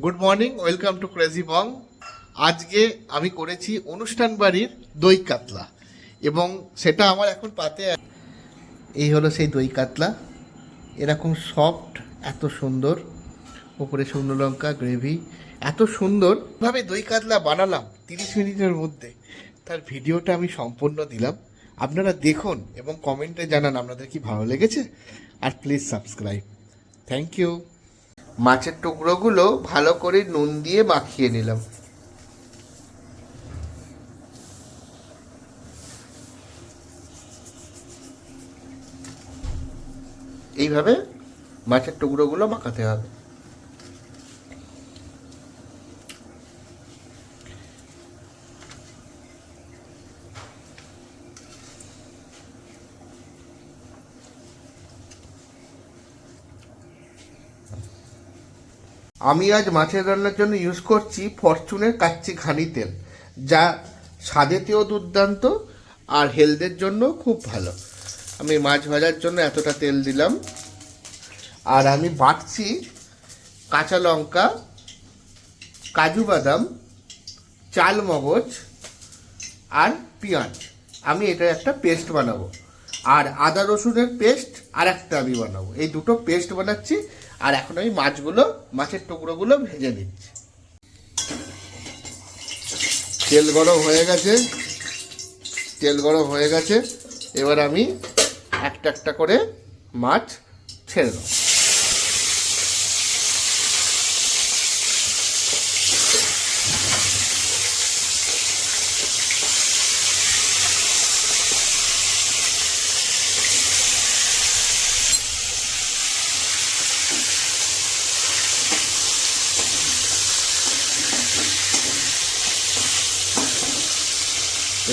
Good morning, welcome to Crazy Bong. আজকে আমি করেছি অনুষ্ঠান বাড়ির দই কাতলা, এবং সেটা আমার এখন পাতে। এই হলো সেই দই কাতলা, এরকম সফট, এত সুন্দর, উপরে শুকনো লঙ্কা গ্রেভি, এত সুন্দরভাবে দই কাতলা বানালাম 30 মিনিটের মধ্যে। তার ভিডিওটা আমি সম্পূর্ণ দিলাম, আপনারা দেখুন এবং কমেন্টে জানান আপনাদের কি ভালো লেগেছে। আর প্লিজ সাবস্ক্রাইব। Thank you. মাছের টুকরোগুলো ভালো করে নুন দিয়ে মাখিয়ে নিলাম। এইভাবে মাছের টুকরোগুলো মাখাতে হবে। আমি আজ মাছের রান্নার জন্য ইউজ করছি ফরচুনের কাচ্চি ঘানি তেল, যা স্বাদেতেও দুর্দান্ত আর হেলথের জন্য খুব ভালো। আমি মাছ ভাজার জন্য এতটা তেল দিলাম। আর আমি বাটছি কাঁচা লঙ্কা, কাজু বাদাম, চাল মগজ আর পেঁয়াজ। আমি এটা একটা পেস্ট বানাবো। আর আদা রসুনের পেস্ট আর একটা আমি বানাবো। এই দুটো পেস্ট বানাচ্ছি। আর এখন আমি মাছের টুকরোগুলো ভেজে নিচ্ছি। তেল গরম হয়ে গেছে, এবার আমি একটা একটা করে মাছ ছেড়ে দেবো।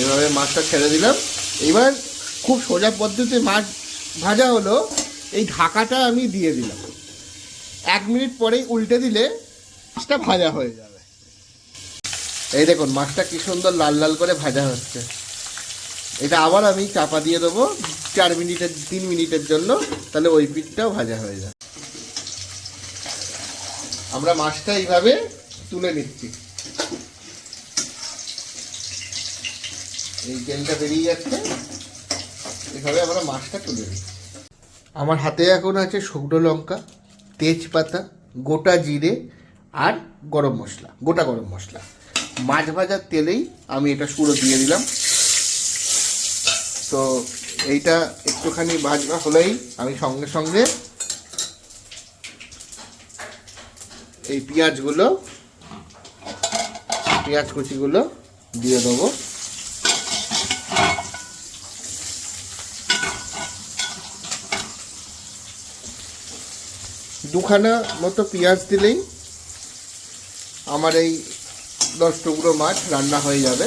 এইভাবে মাছটা ছেড়ে দিলাম। এবার খুব সোজা পদ্ধতিতে মাছ ভাজা হলো। এই ঢাকাটা আমি দিয়ে দিলাম। 1 মিনিট পরেই উল্টে দিলে মাছটা ভাজা হয়ে যাবে। এই দেখুন মাছটা কি সুন্দর লাল লাল করে ভাজা হচ্ছে। এটা আবার আমি চাপা দিয়ে দেবো 3 মিনিটের জন্য, তাহলে ওই পিঠটাও ভাজা হয়ে যায়। আমরা মাছটা এইভাবে তুলে নিচ্ছি। এই তেলটা বেরিয়ে যাচ্ছে, এভাবে আমরা মাছটা তুলে নিই। আমার হাতে এখন আছে শুকনো লঙ্কা, তেজপাতা, গোটা জিরে আর গোটা গরম মশলা। মাছ ভাজার তেলেই আমি এটা পুরো দিয়ে দিলাম। তো এইটা একটুখানি ভাজা হলেই আমি সঙ্গে সঙ্গে এই পেঁয়াজ কুচিগুলো দিয়ে দেবো। দুখানা মতো পেঁয়াজ দিলেই আমার এই 10 টুকরো মাছ রান্না হয়ে যাবে।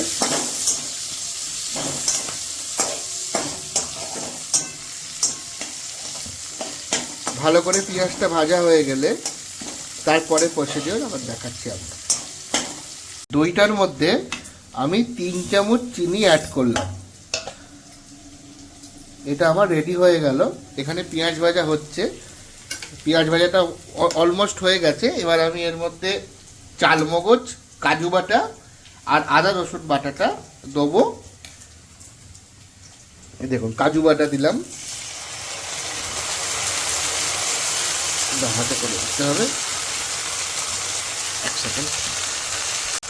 ভালো করে পেঁয়াজটা ভাজা হয়ে গেলে তারপরে প্রসিডিওর আবার দেখাচ্ছি আমরা। দইটার মধ্যে আমি 3 চামচ চিনি অ্যাড করলাম। এটা আমার রেডি হয়ে গেল। এখানে পেঁয়াজ ভাজা হচ্ছে, পেঁয়াজ ভাজাটা অলমোস্ট হয়ে গেছে। এবার আমি এর মধ্যে চাল মগজ, কাজু বাটা আর আদা রসুন বাটাটা দেবো। এই দেখুন কাজু বাটা দিলাম, হাতে করে দিতে হবে। 1 সেকেন্ড।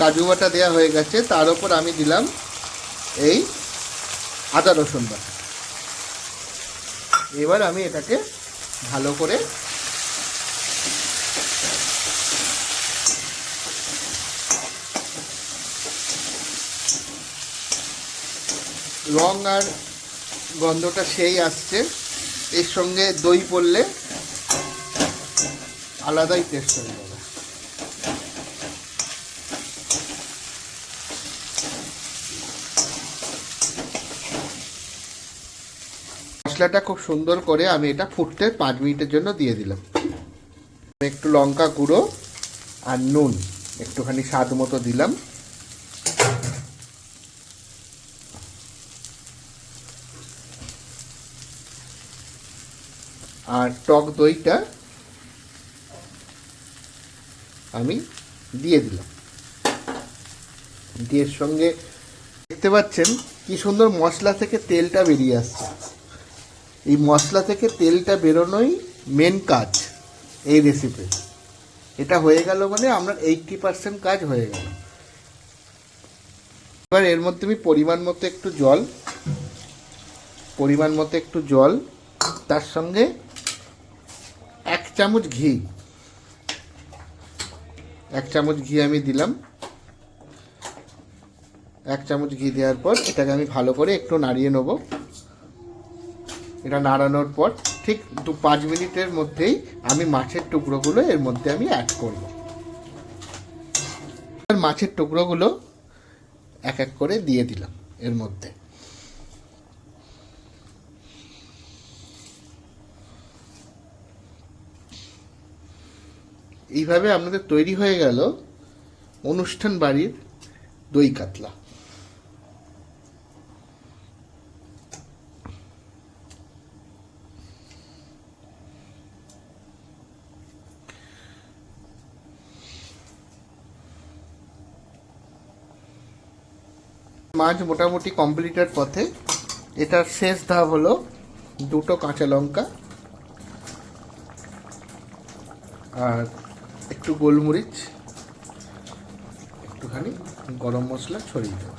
কাজু বাটা দেওয়া হয়ে গেছে, তার উপর আমি দিলাম এই আদা রসুন বাটা। এবার আমি এটাকে ভালো করে রং আর গন্ধটা সেই আসছে। এর সঙ্গে দই পড়লে আলাদাই টেস্ট হয়ে যাবে। মশলাটা খুব সুন্দর করে আমি এটা ফুটতে 5 মিনিটের জন্য দিয়ে দিলাম। একটু লঙ্কা গুঁড়ো আর নুন একটুখানি স্বাদ মতো দিলাম। আর টক দইটা আমি দিয়ে দিলাম। দিয়ে সঙ্গে দেখতে পাচ্ছেন কি সুন্দর মশলা থেকে তেলটা বেরিয়ে আসছে। এই মশলা থেকে তেলটা বেরোনোই মেন কাজ এই রেসিপি। এটা হয়ে গেল মানে আপনার 80% কাজ হয়ে গেল। এবার এর মধ্যে আমি পরিমাণ মতো একটু জল, তার সঙ্গে 1 চামচ ঘি, 1 চামচ ঘি আমি দিলাম। 1 চামচ ঘি দেওয়ার পর এটাকে আমি ভালো করে একটু নাড়িয়ে নেব। এটা নাড়ানোর পর ঠিক 5 মিনিটের মধ্যেই আমি মাছের টুকরোগুলো এর মধ্যে আমি অ্যাড করব। মাছের টুকরোগুলো এক এক করে দিয়ে দিলাম এর মধ্যে। এইভাবে আপনাদের তৈরি হয়ে গেল অনুষ্ঠান বাড়ির দই কাতলা। মাছ মোটামুটি কমপ্লিটের পথে। এটার শেষ ধাপ হলো 2টো কাঁচা লঙ্কা আর একটু গোলমরিচ, একটুখানি গরম মশলা ছড়িয়ে দেওয়া।